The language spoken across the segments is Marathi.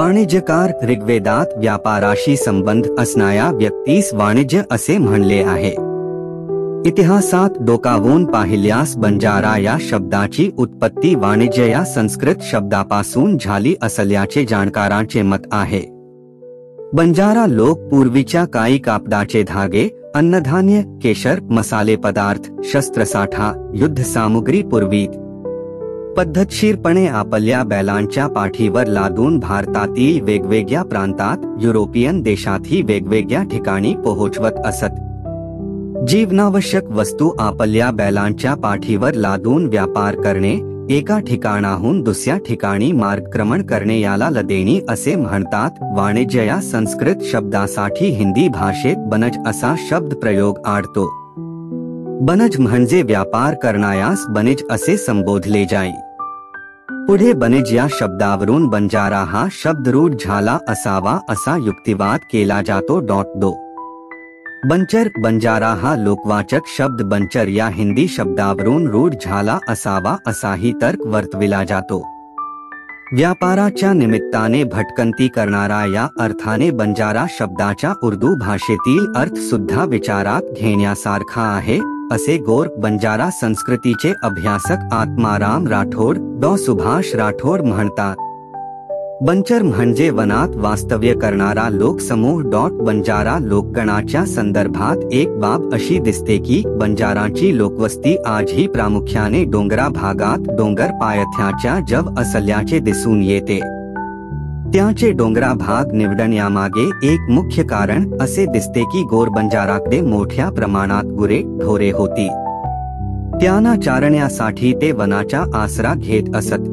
वाणिज्यकार ऋग्वेदात व्यापाराशी संबंध असणाऱ्या व्यक्तीस वाणिज्य असे म्हणले आहे. इतिहासात डोकावून पाहिल्यास बंजारा या शब्दाची उत्पत्ती वाणिज्य या संस्कृत शब्दापासून झाली असल्याचे जाणकारांचे मत आहे. बंजारा लोक पूर्वीच्या काळी कापडाचे धागे, अन्नधान्य, केशर, मसाले पदार्थ, शस्त्रसाठा, युद्धसामुग्री पुरवीत. पद्धतशीरपणे आपल्या बैलांच्या पाठीवर लादून भारतातील वेगवेगळ्या प्रांतात, युरोपियन देशातही वेगवेगळ्या ठिकाणी पोहोचवत असत. जीवनावश्यक वस्तू आपल्या बैलांच्या पाठीवर लादून व्यापार करणे, एका ठिकाणाहून दुसऱ्या ठिकाणी मार्गक्रमण करणे याला लदेणी असे म्हणतात. वाणिज्य या संस्कृत शब्दासाठी हिंदी भाषेत बनज असा शब्द प्रयोग आढळतो. बनज म्हणजे व्यापार करणायास बनिज असे संबोधले जाई. पुढे बनिज या शब्दावरून बंजारा हा शब्द रूढ झाला असावा असा युक्तिवाद केला जातो. 2 बंचर बंजारा हा लोकवाचक शब्द बंचर या हिंदी शब्दावरून रूढ झाला असावा असाही तर्क वर्तविला जातो. व्यापाराच्या निमित्ताने भटकंती करणारा या अर्थाने बंजारा शब्दाच्या उर्दू भाषेतील अर्थ सुद्धा विचारात घेण्यासारखा आहे, असे गोर बंजारा संस्कृतीचे अभ्यासक आत्माराम राठोड, डॉ. सुभाष राठोड म्हणतात. बंचर म्हणजे वनात वास्तव्य करणारा लोकसमूह. बंजारा लोकगणाच्या संदर्भात एक बाब अशी दिसते की बंजारांची लोकवस्ती आजही प्रामुख्याने डोंगरा भागात डोंगर पायथ्याच्या जव असल्याचे दिसून येते. त्याचे डोंगरा भाग निवडण्यामागे एक मुख्य कारण असे दिसते की गोर बंजाराकडे मोठ्या प्रमाणात गुरे ढोरे होती. त्यांना चारण्यासाठी ते वनाचा आसरा घेत असत.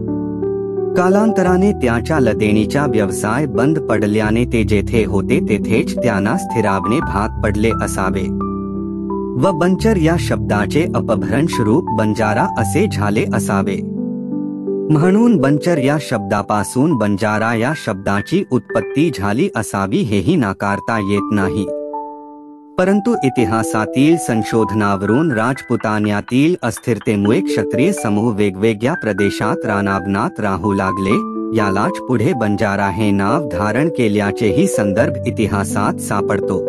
कालांतराने त्याच्या लदेणीचा व्यवसाय बंद पडल्याने ते जेथे होते तेथेच त्यांना स्थिरावणे भाग पडले असावे व बंचर या शब्दाचे अपभ्रंश रूप बंजारा असे झाले असावे. म्हणून बंचर या शब्दापासून बंजारा या शब्दाची उत्पत्ती झाली असावी हेही नाकारता येत नाही. परंतु इतिहासातील संशोधनावरून राजपुतान्यातील अस्थिरतेमुळे क्षत्रिय समूह वेगवेगळ्या प्रदेशात रानावनात राहू लागले. यालाच पुढे बंजारा हे नाव धारण केल्याचेही संदर्भ इतिहासात सापडतो.